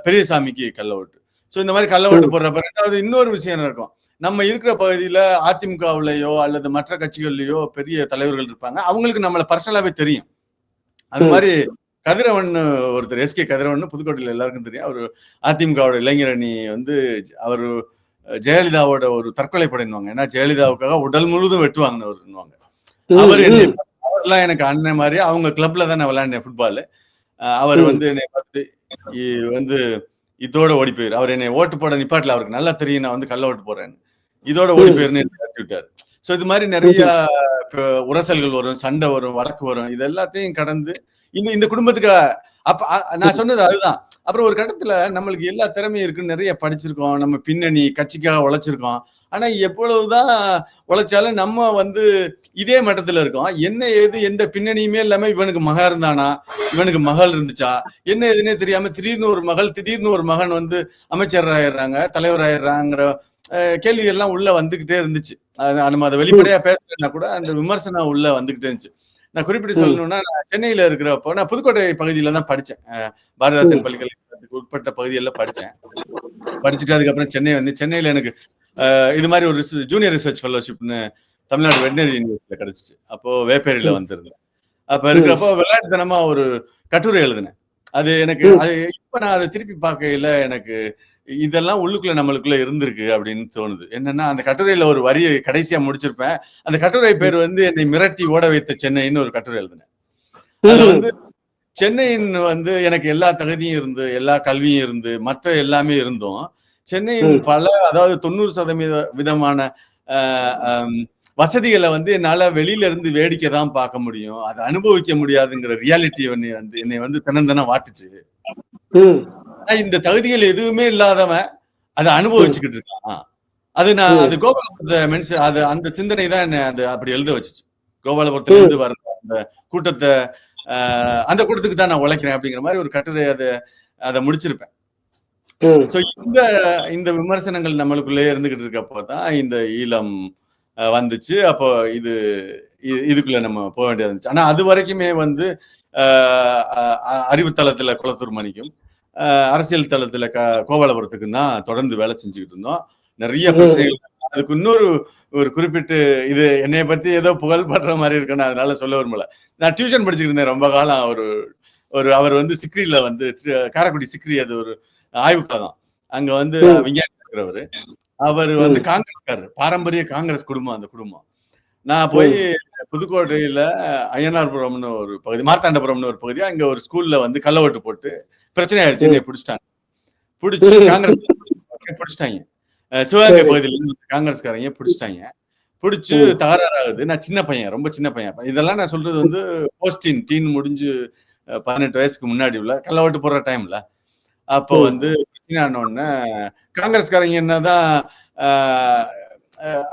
பெரியசாமிக்கு கள்ள ஓட்டு. சோ இந்த மாதிரி கள்ள ஓட்டு போடுறப்ப ரெண்டாவது இன்னொரு விஷயம் நடக்கும். நம்ம இருக்கிற பகுதியில அதிமுகவுலயோ அல்லது மற்ற கட்சிகள்லயோ பெரிய தலைவர்கள் இருப்பாங்க, அவங்களுக்கு நம்மள பர்சனலாவே தெரியும். அது மாதிரி கதிரவன் ஒருத்தர், எஸ்கே கதிரவன், புதுக்கோட்டையில எல்லாருக்கும் தெரியும். அவரு அதிமுகவோட இளைஞரணி வந்து அவரு ஜெயலலிதாவோட ஒரு தற்கொலை படைவாங்க. ஏன்னா ஜெயலலிதாவுக்காக உடல் முழுதும் வெட்டுவாங்கன்னு. அவர் அவர்லாம் எனக்கு அண்ணன் மாதிரி. அவங்க கிளப்ல தான் நான் விளையாண்டேன் ஃபுட்பால். அவர் வந்து என்னை பார்த்து வந்து இதோட ஓடி போயிரு, அவர் என்னை ஓட்டு போட நிப்பாட்டில், அவருக்கு நல்லா தெரியும் நான் வந்து கள்ள ஓட்டு போறேன்னு, இதோட ஓடி போயிருன்னு தட்டி விட்டாரு. ஸோ இது மாதிரி நிறைய உரசல்கள் வரும், சண்டை வரும், வழக்கு வரும். இது எல்லாத்தையும் கடந்து இந்த குடும்பத்துக்கு அப்ப நான் சொன்னது அதுதான். அப்புறம் ஒரு கட்டத்துல நம்மளுக்கு எல்லா திறமையும் இருக்குன்னு நிறைய படிச்சிருக்கோம், நம்ம பின்னணி கட்சிக்காக உழைச்சிருக்கோம். ஆனா எவ்வளவுதான் உழைச்சாலும் நம்ம வந்து இதே மட்டத்துல இருக்கோம். என்ன ஏது எந்த பின்னணியுமே இல்லாம இவனுக்கு மகன் இருந்தானா, இவனுக்கு மகள் இருந்துச்சா, என்ன எதுன்னே தெரியாம திடீர்னு ஒரு மகள், திடீர்னு ஒரு மகன் வந்து அமைச்சர் ஆயிடுறாங்க, தலைவர் ஆயிடுறாங்கிற கேள்வி எல்லாம் உள்ள வந்துகிட்டே இருந்துச்சு. நம்ம அதை வெளிப்படையா பேசலன்னா கூட அந்த விமர்சனம் உள்ள வந்துகிட்டே இருந்துச்சு. நான் குறிப்பிட்டு சொல்லணும்னா, நான் சென்னையில இருக்கிறப்போ நான் புதுக்கோட்டை பகுதியில தான் படிச்சேன். பாரதிதாசன் பல்கலைக்கழகத்துக்கு உட்பட்ட பகுதியில் படிச்சேன். படிச்சுட்டு அதுக்கப்புறம் சென்னை வந்து சென்னையில எனக்கு இது மாதிரி ஒரு ஜூனியர் ரிசர்ச் ஃபெல்லோஷிப்னு தமிழ்நாடு வெட்டினரி யூனிவர்சிட்டியில கிடைச்சிச்சு. அப்போ வேப்பேரியில வந்திருந்தேன். அப்ப இருக்கிறப்போ விளையாட்டுத்தனமா ஒரு கட்டுரை எழுதினேன். அது எனக்கு அது இப்ப நான் அதை திருப்பி பார்க்கையில எனக்கு இதெல்லாம் உள்ளுக்குள்ள நம்மளுக்குள்ள இருந்திருக்கு அப்படின்னு தோணுது. என்னன்னா அந்த கட்டுரையில ஒரு வரியை கடைசியா முடிச்சிருப்பேன். அந்த கட்டுரை பேர் வந்து என்னை மிரட்டி ஓட வைத்த சென்னைன்னு ஒரு கட்டுரை எழுதினேன். அதுல வந்து சென்னையின் வந்து எனக்கு எல்லா தகுதியும் இருந்து, எல்லா கல்வியும் இருந்து, மற்ற எல்லாமே இருந்தும் சென்னையின் அதாவது 90% வசதிகளை வந்து என்னால வெளியில இருந்து வேடிக்கை தான் பார்க்க முடியும், அதை அனுபவிக்க முடியாதுங்கிற ரியாலிட்டி என்னை வந்து தினம் வாட்டுச்சு. இந்த தகுதிகள் எதுவுமே இல்லாதவன் அதை அனுபவிச்சுக்கிட்டு இருக்கான். அது கோபாலபுரத்தை மென்ஷன், அது அந்த சிந்தனை தான் என்ன அது அப்படி எழுத வச்சுச்சு. கோபாலபுரத்துல இருந்து வர்ற அந்த கூட்டத்தை அந்த கூட்டத்துக்கு தான் நான் உழைக்கிறேன் அப்படிங்கிற மாதிரி ஒரு கட்டுரை அதை முடிச்சிருப்பேன். இந்த விமர்சனங்கள் நம்மளுக்குள்ளே இருந்துகிட்டு இருக்கப்போ தான் இந்த ஈழம் வந்துச்சு. அப்போ இதுக்குள்ள நம்ம போக வேண்டியது இருந்துச்சு. ஆனா அது வரைக்குமே வந்து அறிவு தளத்துல குளத்தூர் மணிக்கும் அரசியல் தளத்துல கோபாலபுரத்துக்கும் தான் தொடர்ந்து வேலை செஞ்சுக்கிட்டு இருந்தோம். நிறைய பிரச்சனைகள். அதுக்கு இன்னொரு குறிப்பிட்டு இது என்னைய பத்தி ஏதோ புகழ் படுற மாதிரி இருக்குன்னு அதனால சொல்ல விரும்பல. நான் டியூஷன் படிச்சுட்டு இருந்தேன் ரொம்ப காலம். அவர் வந்து சிக்ரியில வந்து காரைக்குடி சிக்ரி, அது ஒரு ஆய்வுக்காக அங்க வந்து விஞ்ஞானி இருக்கிறவரு. அவர் வந்து காங்கிரஸ்காரர், பாரம்பரிய காங்கிரஸ் குடும்பம் அந்த குடும்பம். நான் போய் புதுக்கோட்டையில அய்யனார்புரம்னு ஒரு பகுதி, மார்த்தாண்டபுரம்னு ஒரு பகுதி, அங்க ஒரு ஸ்கூல்ல வந்து கள்ளவோட்டு போட்டு பிரச்சனை ஆயிடுச்சு. என்னை பிடிச்சிட்டாங்க. பிடிச்சி காங்கிரஸ் பிடிச்சிட்டாங்க. சிவகங்கை பகுதியில காங்கிரஸ்காரங்க பிடிச்சிட்டாங்க. பிடிச்சு தகராறு ஆகுது. நான் சின்ன பையன், ரொம்ப சின்ன பையன். இதெல்லாம் நான் சொல்றது வந்து போஸ்டின் டீன் முடிஞ்சு 18 வயசுக்கு முன்னாடி உள்ள கள்ளவோட்டு போடுற டைம்ல. அப்போ வந்து பிரச்சனை ஆன உடனே காங்கிரஸ்காரங்க என்னதான்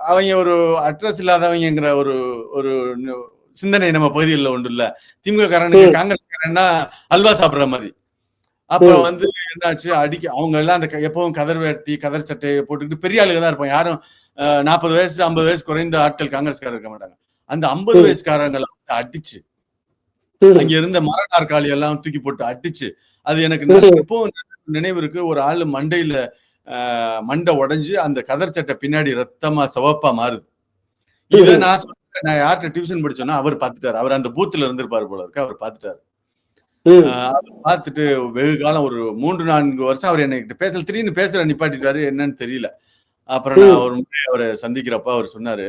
அவங்க ஒரு அட்ரஸ் இல்லாதவங்கிற ஒரு சிந்தனை நம்ம பகுதியில் உண்டு இல்ல. திமுக காரனுக்கு காங்கிரஸ்காரன்னா அல்வா சாப்பிடுற மாதிரி. அப்புறம் வந்து என்னாச்சு, அவங்க எல்லாம் அந்த எப்பவும் கதர் வேட்டி கதர் சட்டையை போட்டுக்கிட்டு பெரிய ஆளுங்க தான் இருப்பாங்க. யாரும் 40 வயசு 50 வயசு குறைந்த ஆட்கள் காங்கிரஸ்காரர் இருக்க மாட்டாங்க. அந்த 50 வயசுக்காரங்களை அடிச்சு, அங்க இருந்த மர நாற்காலி எல்லாம் தூக்கி போட்டு அடிச்சு, அது எனக்கு இப்போ நினைவு இருக்கு. ஒரு ஆளு மண்டையில மண்டை உடைஞ்சு அந்த கதர் சட்டை பின்னாடி ரத்தமா சிவப்பா மாறுது. இதை நான் யார்கிட்ட டியூஷன் படிச்சோன்னா அவர் பார்த்துட்டாரு. அவர் அந்த பூத்துல இருந்திருப்பாரு போல இருக்கு. அவர் பார்த்துட்டாரு. பார்த்துட்டு வெகு காலம் ஒரு 3-4 வருஷம் அவர் என்கிட்ட பேசல. திடீர்னு பேசுற நிப்பாட்டிட்டாரு, என்னன்னு தெரியல. அப்புறம் நான் ஒரு முறை அவரை சந்திக்கிறப்ப அவர் சொன்னாரு,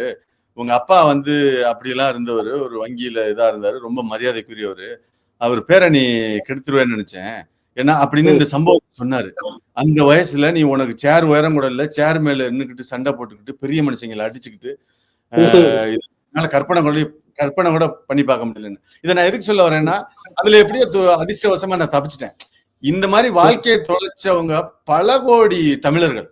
உங்க அப்பா வந்து அப்படியெல்லாம் இருந்தவர், ஒரு வங்கியில இதா இருந்தாரு, ரொம்ப மரியாதைக்குரியவர், அவர் பேரை நீ கெடுத்துருவேன்னு நினைச்சேன் ஏன்னா அப்படின்னு இந்த சம்பவம் சொன்னாரு. அந்த வயசுல நீ உனக்கு சேர் உயரம் கூட இல்ல, சேர் மேல நின்னுக்கிட்டு சண்டை போட்டுக்கிட்டு பெரிய மனுஷங்களை அடிச்சுக்கிட்டு இதனால கற்பனை கூட பண்ணி பார்க்க முடியலன்னு. இதை நான் எதுக்கு சொல்ல வரேன்னா, அதுல எப்படியோ அதிர்ஷ்டவசமா நான் தப்பிச்சிட்டேன். இந்த மாதிரி வாழ்க்கையை தொலைச்சவங்க பல கோடி தமிழர்கள்.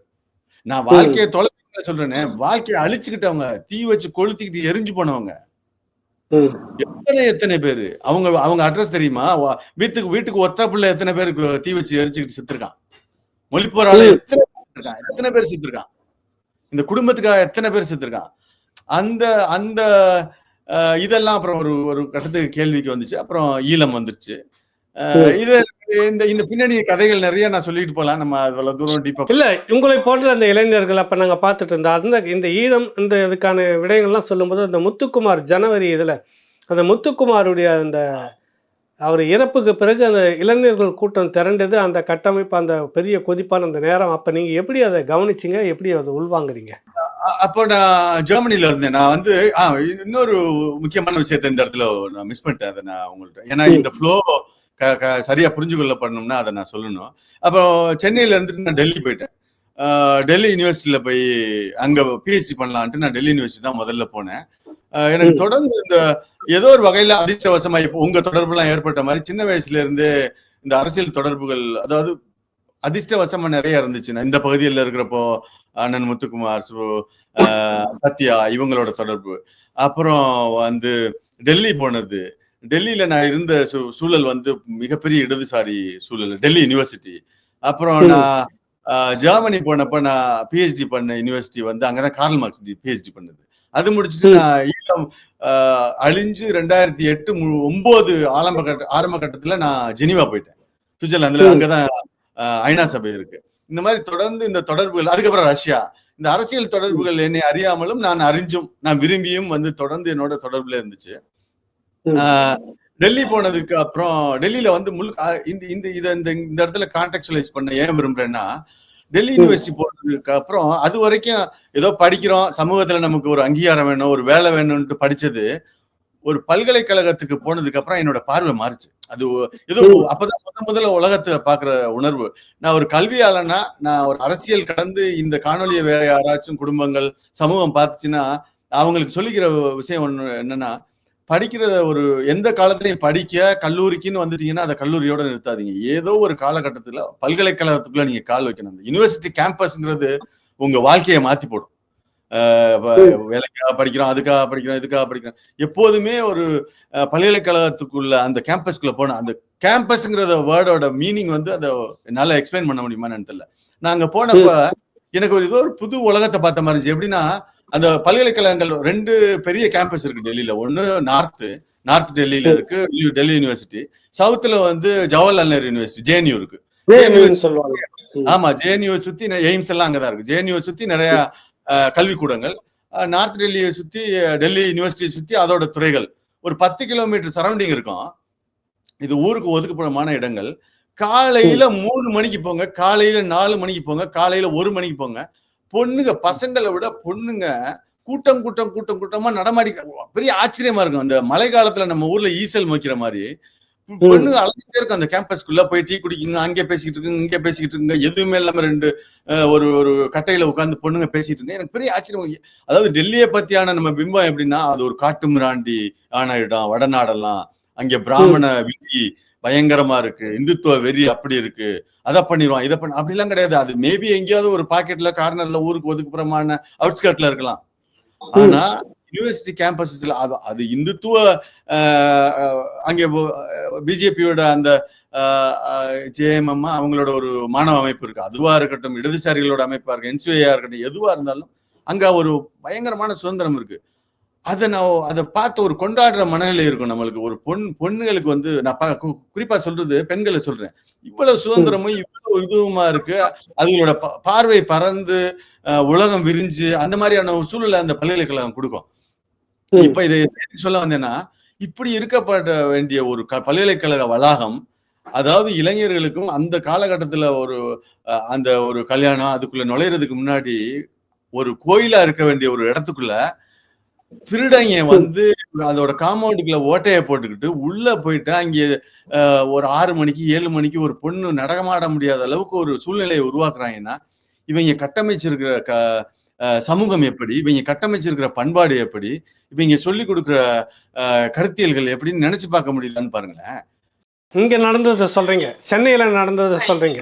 நான் வாழ்க்கையை தொலைச்ச சொல்றேனே, வாழ்க்கையை அழிச்சுக்கிட்டவங்க, தீ வச்சு கொளுத்திக்கிட்டு எரிஞ்சு போனவங்க எத்தனை பேரு. அவங்க அட்ரஸ் தெரியுமா? வீட்டுக்கு ஒத்த பிள்ளை எத்தனை பேருக்கு தீ வச்சு எரிச்சுக்கிட்டு செத்துருக்கான். மொழிப்போரால எத்தனை பேர் செத்துருக்கான். இந்த குடும்பத்துக்காக எத்தனை பேர் செத்துருக்கான். அந்த இதெல்லாம் அப்புறம் ஒரு கட்டத்துக்கு கேள்விக்கு வந்துச்சு. அப்புறம் ஈழம் வந்துருச்சு. இது இந்த பின்னணி கதைகள் நிறைய நான் சொல்லிட்டு போலாம். நம்ம அவ்வளவு தூரம் டீப்பா இல்ல. உங்களை போன்ற அந்த இளைஞர்கள் அப்ப நாங்க பார்த்துட்டு இருந்தோம். இந்த ஈழம் இதுக்கான விடயங்கள்லாம் சொல்லும்போது அந்த முத்துக்குமார் ஜனவரி இதுல அந்த முத்துக்குமாருடைய அந்த அவர் இறப்புக்கு பிறகு அந்த இளைஞர்கள் கூட்டம் திரண்டது, அந்த கட்டமைப்பு, அந்த பெரிய கொதிப்பான அந்த நேரம், அப்ப நீங்க எப்படி அதை கவனிச்சீங்க? எப்படி அதை உள்வாங்குறீங்க? அப்போ நான் ஜெர்மனில இருந்தேன். நான் வந்து இன்னொரு முக்கியமான விஷயத்த இந்த இடத்துல நான் மிஸ் பண்ணிட்டேன். அதை நான் உங்கள்கிட்ட, ஏன்னா இந்த ஃப்ளோ சரியா புரிஞ்சு கொள்ளப்படணும்னா அதை நான் சொல்லணும். அப்புறம் சென்னையில இருந்துட்டு நான் டெல்லி போயிட்டேன். டெல்லி யூனிவர்சிட்டியில போய் அங்க பிஹெச்டி பண்ணலான்ட்டு நான் டெல்லி யூனிவர்சிட்டி தான் முதல்ல போனேன். எனக்கு தொடர்ந்து இந்த ஏதோ ஒரு வகையில அதிர்ஷ்டவசமா இப்போ உங்க தொடர்புலாம் ஏற்பட்ட மாதிரி சின்ன வயசுல இருந்து இந்த அரசியல் தொடர்புகள், அதாவது அதிர்ஷ்டவசமா நிறைய இருந்துச்சு. நான் இந்த பகுதியில் இருக்கிறப்போ அண்ணன் முத்துக்குமார், சத்யா இவங்களோட தொடர்பு. அப்புறம் வந்து டெல்லி போனது. டெல்லியில நான் இருந்த சூழல் வந்து மிகப்பெரிய இடதுசாரி சூழல், டெல்லி யூனிவர்சிட்டி. அப்புறம் நான் ஜெர்மனி போனப்ப நான் பிஹெச்டி பண்ண யூனிவர்சிட்டி வந்து அங்கதான் கார்ல் மார்க்ஸ் பிஹெச்டி பண்ணது. அது முடிச்சுட்டு நான் ஈழம் அழிஞ்சு 2008 9 ஆரம்ப கட்டத்துல நான் ஜெனீவா போயிட்டேன், சுவிட்சர்லாந்துல. அங்கதான் ஐநா சபை இருக்கு. இந்த மாதிரி தொடர்ந்து இந்த தொடர்புகள், அதுக்கப்புறம் ரஷ்யா, இந்த அரசியல் தொடர்புகள் என்னை அறியாமலும் நான் அறிஞ்சும் நான் விரும்பியும் வந்து தொடர்ந்து என்னோட தொடர்புல இருந்துச்சு. டெல்லி போனதுக்கு அப்புறம் டெல்லியில வந்து இந்த இடத்துல கான்டெக்சுவலைஸ் பண்ண ஏன் விரும்புறேன்னா, டெல்லி யூனிவர்சிட்டி போனதுக்கு அப்புறம் அது வரைக்கும் ஏதோ படிக்கிறோம், சமூகத்துல நமக்கு ஒரு அங்கீகாரம் வேணும், ஒரு வேலை வேணும்னு படிச்சது. ஒரு பல்கலைக்கழகத்துக்கு போனதுக்கு அப்புறம் என்னோட பார்வை மாறுச்சு. அது ஏதோ அப்பதான் முதல்ல உலகத்தை பாக்குற உணர்வு. நான் ஒரு கல்வியாளனா, நான் ஒரு அரசியல் கடந்து இந்த காணொலியை வேற யாராச்சும் குடும்பங்கள், சமூகம் பார்த்துச்சுன்னா அவங்களுக்கு சொல்லிக்கிற விஷயம் ஒண்ணு என்னன்னா, படிக்கிறத ஒரு எந்த காலத்திலையும் படிக்க, கல்லூரிக்குன்னு வந்துட்டீங்கன்னா அதை கல்லூரியோட நிறுத்தாதீங்க. ஏதோ ஒரு காலகட்டத்துல பல்கலைக்கழகத்துக்குள்ள நீங்க கால் வைக்கணும். அந்த யூனிவர்சிட்டி கேம்பஸ்ங்கிறது உங்க வாழ்க்கையை மாத்தி போடும். வேலைக்காக படிக்கிறோம், அதுக்காக படிக்கிறோம், இதுக்காக படிக்கிறோம். எப்போதுமே ஒரு பல்கலைக்கழகத்துக்குள்ள அந்த கேம்பஸ்குள்ள போன, அந்த கேம்பஸ்ங்கிறத வேர்டோட மீனிங் வந்து அதை என்னால எக்ஸ்பிளைன் பண்ண முடியுமான்னு தெரியல. நான் அங்க போனப்ப எனக்கு ஏதோ ஒரு புது உலகத்தை பார்த்த மாதிரி இருந்துச்சு. எப்படின்னா, அந்த பல்கலைக்கழகங்கள் 2 பெரிய கேம்பஸ் இருக்கு டெல்லியில. ஒன்னு நார்த் டெல்லியில இருக்கு டெல்லி யூனிவர்சிட்டி. சவுத்துல வந்து ஜவஹர்லால் நேரு யூனிவர்சிட்டி, ஜேஎன்யூ இருக்கு. ஆமா, ஜேஎன்யூ சுத்தி எய்ம்ஸ் எல்லாம் அங்கதான் இருக்கு. ஜேஎன்யூ சுத்தி நிறைய கல்விக்கூடங்கள். நார்த் டெல்லியை சுத்தி, டெல்லி யூனிவர்சிட்டியை சுத்தி அதோட துறைகள். ஒரு 10 கிலோமீட்டர் சரௌண்டிங் இருக்கும். இது ஊருக்கு ஒதுக்கப்படமான இடங்கள். காலையில 3 மணிக்கு போங்க, காலையில 4 மணிக்கு போங்க, காலையில 1 மணிக்கு போங்க. பொண்ணுங்க, பசங்களை விட பொண்ணுங்க கூட்டமா நடமாடி, பெரிய ஆச்சரியமா இருக்கும். அந்த மழை காலத்துல நம்ம ஊர்ல ஈசல் மொய்க்கிற மாதிரி பொண்ணுங்க அழைச்சிட்டே இருக்கும் அந்த கேம்பஸ்குள்ள. போய் டீ குடிக்குங்க, அங்கே பேசிக்கிட்டு இருக்குங்க, இங்கே பேசிக்கிட்டு இருக்குங்க. எதுவுமே இல்லாம ஒரு கட்டையில உட்காந்து பொண்ணுங்க பேசிட்டு இருங்க. எனக்கு பெரிய ஆச்சரியம். அதாவது டெல்லியை பத்தியான நம்ம பிம்பம் எப்படின்னா, அது ஒரு காட்டு மிராண்டி ஆன இடம், வடநாடெல்லாம். அங்கே பிராமண விதி பயங்கரமா இருக்கு, இந்துத்துவ வெறி அப்படி இருக்கு, அதை பண்ணிடுவான், இதை பண்ண, அப்படிலாம் கிடையாது. அது மேபி எங்கேயாவது ஒரு பாக்கெட்ல, கார்னர்ல, ஊருக்கு ஒதுக்குப்புறமான அவுட்ஸ்கர்ட்ல இருக்கலாம். ஆனா யூனிவர்சிட்டி கேம்பஸ்ல அது இந்துத்துவ, அங்கே பிஜேபியோட அந்த ஜேஎம்எம் அவங்களோட ஒரு மாணவ அமைப்பு இருக்கு, அதுவா இருக்கட்டும், இடதுசாரிகளோட அமைப்பா இருக்கு, என்சிஏயா இருக்கட்டும், எதுவா இருந்தாலும் அங்க ஒரு பயங்கரமான சுதந்திரம் இருக்கு. அதை பார்த்து ஒரு கொண்டாடுற மனநிலை இருக்கும் நம்மளுக்கு. ஒரு பொண்ணுங்களுக்கு வந்து நான் குறிப்பா சொல்றது பெண்களை சொல்றேன். இவ்வளவு சுதந்திரமும் இவ்வளவு இதுவுமா இருக்கு. அதுகளோட பார்வை பறந்து உலகம் விரிஞ்சு அந்த மாதிரியான ஒரு சூழலை அந்த பல்கலைக்கழகம் கொடுக்கும். இப்ப இதை சொல்ல வந்தேன்னா, இப்படி இருக்கப்பட வேண்டிய ஒரு பல்கலைக்கழக வளாகம், அதாவது இளைஞர்களுக்கும் அந்த காலகட்டத்துல அந்த ஒரு கல்யாணம் அதுக்குள்ள நுழையிறதுக்கு முன்னாடி ஒரு கோயிலா இருக்க வேண்டிய ஒரு இடத்துக்குள்ள திருடங்க வந்து அதோட காம்பவுண்டுக்குள்ள ஓட்டையை போட்டுக்கிட்டு உள்ள போயிட்டு அங்கே ஒரு 6 மணிக்கு 7 மணிக்கு ஒரு பொண்ணு நடமாட முடியாத அளவுக்கு ஒரு சூழ்நிலையை உருவாக்குறாங்கன்னா, இவங்க கட்டமைச்சிருக்கிற சமூகம் எப்படி, இவங்க கட்டமைச்சிருக்கிற பண்பாடு எப்படி, இவங்க சொல்லி கொடுக்குற கருத்தியல்கள் எப்படின்னு நினைச்சு பார்க்க முடியலன்னு பாருங்களேன். இங்க நடந்ததை சொல்றீங்க, சென்னையில நடந்ததை சொல்றீங்க.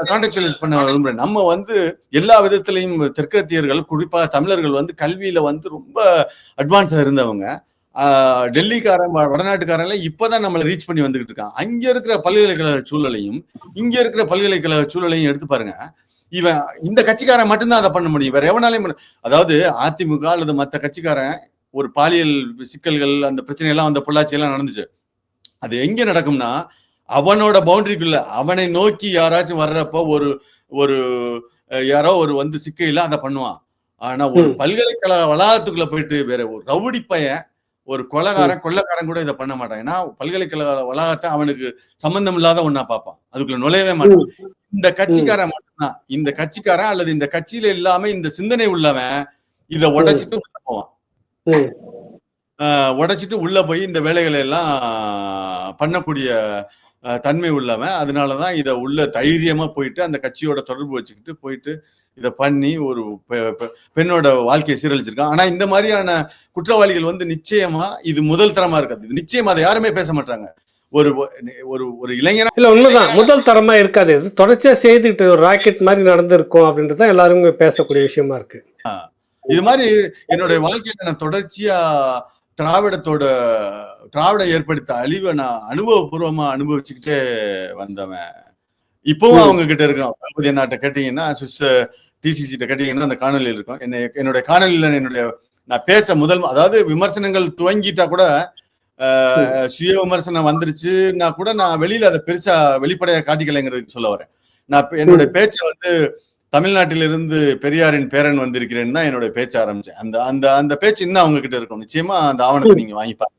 கான்டெக்சுவலைஸ் பண்ண விரும்புறேன். நம்ம வந்து எல்லா விதத்திலையும் தெற்கத்தியர்கள், குறிப்பா தமிழர்கள் வந்து கல்வியில வந்து ரொம்ப அட்வான்ஸா இருந்தவங்க. டெல்லிக்காரன், வடநாட்டுக்காரன்ல இப்பதான் நம்மளை ரீச் பண்ணி வந்துகிட்டு இருக்கான். அங்க இருக்கிற பல்கலைக்கழக சூழலையும் இங்க இருக்கிற பல்கலைக்கழக சூழலையும் எடுத்து பாருங்க. இவன் இந்த கட்சிக்காரன் மட்டும்தான் அதை பண்ண முடியும், வேற எவனாலையும். அதாவது அதிமுக அல்லது மற்ற கட்சிக்காரன் ஒரு பாலியல் சிக்கல்கள், அந்த பிரச்சனை எல்லாம், அந்த பொள்ளாச்சி எல்லாம் நடந்துச்சு. அது எங்க நடக்கும்னா, அவனோட பவுண்டரிக்குள்ள அவனை நோக்கி யாராச்சும் வர்றப்ப ஒரு யாரோ வந்து சிக்கையில அதை பண்ணுவான். ஆனா ஒரு பல்கலைக்கழக வளாகத்துக்குள்ள போயிட்டு வேற ஒரு ரவுடி பையன், ஒரு கொள்ளக்காரன் கூட இதை பண்ண மாட்டான். ஏன்னா பல்கலைக்கழக வளாகத்தை அவனுக்கு சம்பந்தம் இல்லாத ஒன்னா பார்ப்பான், அதுக்குள்ள நுழையவே மாட்டான். இந்த கட்சிக்காரன் மட்டும்தான், இந்த கட்சிக்காரன் அல்லது இந்த கட்சியில இல்லாம இந்த சிந்தனை உள்ளவன் இதை உடைச்சிட்டு உள்ள போவான். உடைச்சிட்டு உள்ள போய் இந்த வேலைகளை எல்லாம் பண்ணக்கூடிய தன்மை உள்ளவன். அதனாலதான் இதை உள்ள தைரியமா போயிட்டு அந்த கட்சியோட தொடர்பு வச்சுக்கிட்டு போயிட்டு இதை பண்ணி ஒரு பெண்ணோட வாழ்க்கையை சீரழிச்சிருக்கான். ஆனா இந்த மாதிரியான குற்றவாளிகள் வந்து நிச்சயமா இது முதல் தரமா இருக்காது. நிச்சயமா அதை யாருமே பேச மாட்டாங்க. ஒரு ஒரு ஒரு இளைஞனா இல்ல உண்மைதான். முதல் தரமா இருக்காது. இது தொடர்ச்சியா செய்துகிட்டு ஒரு ராக்கெட் மாரி நடந்திருக்கும் அப்படின்றது தான் எல்லாரும் பேசக்கூடிய விஷயமா இருக்கு. இது மாதிரி என்னுடைய வாழ்க்கையில நான் தொடர்ச்சியா திராவிடம் ஏற்படுத்த அழிவை நான் அனுபவபூர்வமா அனுபவிச்சுக்கிட்டே வந்தவன். இப்பவும் அவங்க கிட்ட இருக்கும். தளபதி அண்ணாட்ட கேட்டீங்கன்னா, டிசிசி கிட்ட கேட்டீங்கன்னா அந்த காணொலியில் இருக்கும். என்னுடைய காணொலியில நான் பேச அதாவது விமர்சனங்கள் துவங்கிட்டா கூட சுய விமர்சனம் வந்துருச்சுன்னா கூட நான் வெளியில அதை பெருசா வெளிப்படையா காட்டிக்கலைங்கிறதுக்கு சொல்ல வரேன். நான் என்னுடைய பேச்சை வந்து தமிழ்நாட்டிலிருந்து பெரியாரின் பேரன் வந்திருக்கிறேன்னு தான் என்னுடைய பேச்ச ஆரம்பிச்சேன். அந்த பேச்சு இன்னும் அவங்க கிட்ட இருக்கும். நிச்சயமா அந்த ஆவணத்தை நீங்க வாங்கிப்பாங்க.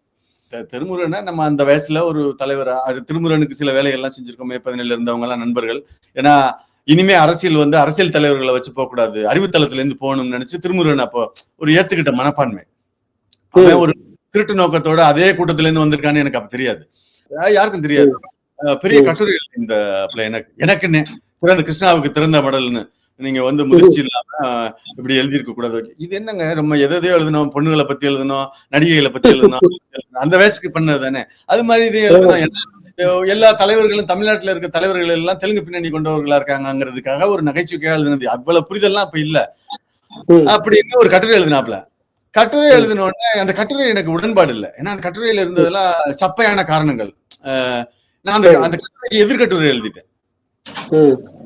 திருமுருகனை நம்ம அந்த வயசுல ஒரு தலைவர், அது திருமுருகனுக்கு சில வேலைகள்லாம் செஞ்சிருக்கோம். மேற்பதனில இருந்தவங்க எல்லாம் நண்பர்கள். ஏன்னா இனிமே அரசியல் வந்து அரசியல் தலைவர்களை வச்சு போக கூடாது, அறிவுத்தளத்துல இருந்து போகணும்னு நினைச்சு திருமுருகன் அப்போ ஒரு ஏத்துக்கிட்ட மனப்பான்மை. அவன் ஒரு திருட்டு நோக்கத்தோட அதே கூட்டத்துல இருந்து வந்திருக்கான்னு எனக்கு அப்ப தெரியாது, யாருக்கும் தெரியாது. பெரிய கட்டுரைகள் இந்த எனக்குன்னு திறந்த கிருஷ்ணாவுக்கு திறந்த மடல்னு நீங்க வந்து முதிர்ச்சி இல்லாம இப்படி எழுதியிருக்க கூடாது. இது என்னங்க ரொம்ப எதையோ எழுதணும், பொண்ணுகளை பத்தி எழுதணும், நடிகைகளை பத்தி எழுதணும், அந்த வயசுக்கு பண்ணது தானே. அது மாதிரி இதையும் எழுதணும். எல்லா தலைவர்களும் தமிழ்நாட்டுல இருக்க தலைவர்கள் எல்லாம் தெலுங்கு பின்னணி கொண்டவர்களா இருக்காங்கிறதுக்காக ஒரு நகைச்சுவைக்காக எழுதினது. அவ்வளவு புரிதல்லாம் அப்ப இல்ல. அப்படின்னு ஒரு கட்டுரை எழுதினாப்ல. கட்டுரை எழுதின உடனே அந்த கட்டுரை எனக்கு உடன்பாடு இல்லை. ஏன்னா அந்த கட்டுரையில இருந்ததெல்லாம் சப்பையான காரணங்கள். நான் அந்த கட்டுரைக்கு எதிர்கட்டுரை எழுதிட்டேன்.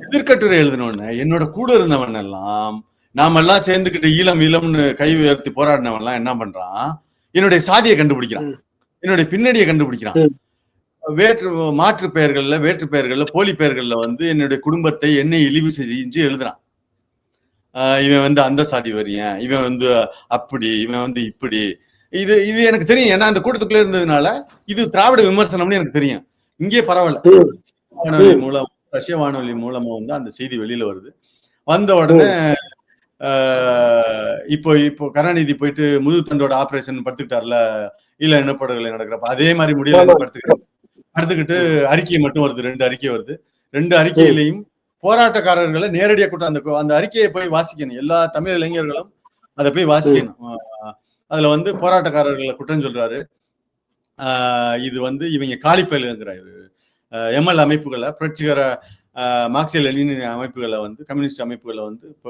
எதிர்கட்டுரை எழுதினோடனே என்னோட கூட இருந்தவன் எல்லாம், நாமெல்லாம் சேர்ந்துக்கிட்டு ஈழம்னு கை உயர்த்தி போராடினவன் எல்லாம் என்ன பண்றான், என்னுடைய சாதியை கண்டுபிடிக்கிறான், என்னுடைய பின்னணியை கண்டுபிடிக்கிறான். மாற்று பெயர்கள்ல, வேற்று பெயர்கள்ல, போலி பெயர்கள்ல வந்து என்னுடைய குடும்பத்தை என்னை இழிவு செஞ்சு எழுதுறான். இவன் வந்து அந்த சாதி வரியன், இவன் வந்து அப்படி, இவன் வந்து இப்படி. இது எனக்கு தெரியும். ஏன்னா அந்த கூட்டத்துக்குள்ள இருந்ததுனால இது திராவிட விமர்சனம்னு எனக்கு தெரியும். இங்கே பரவாயில்ல, ரஷ்ய வானொலி மூலமா வந்து அந்த செய்தி வெளியில வருது. வந்த உடனே இப்போ கருணாநிதி போயிட்டு முதுகுத்தண்டோட ஆபரேஷன் படுத்துக்கிட்டார்ல, ஈழ இனப்படுகொலை நடக்கிறப்ப அதே மாதிரி முடியல படுத்துக்கிட்டு அறிக்கை மட்டும் வருது. 2 அறிக்கை வருது. 2 அறிக்கையிலையும் போராட்டக்காரர்களை நேரடியா கூட்டம் அந்த அறிக்கையை போய் வாசிக்கணும். எல்லா தமிழ் இளைஞர்களும் அதை போய் வாசிக்கணும். அதுல வந்து போராட்டக்காரர்களை குற்றம் சொல்றாரு. இது வந்து இவங்க காலிப்பயலுங்கிறாரு. எம்எல் அமைப்புகளை, புரட்சிகர மார்க்சிய லெனின் அமைப்புகளை வந்து, கம்யூனிஸ்ட் அமைப்புகளை வந்து இப்போ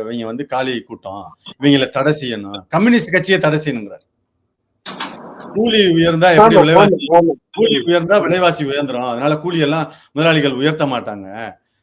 இவங்க வந்து காலி கூட்டம், இவங்களை தடை செய்யணும், கம்யூனிஸ்ட் கட்சியை தடை செய்யணுங்கிறார். கூலி உயர்ந்தா எப்படி விலைவாசி உயர்ந்துரும், அதனால கூலி எல்லாம் முதலாளிகள் உயர்த்த மாட்டாங்க,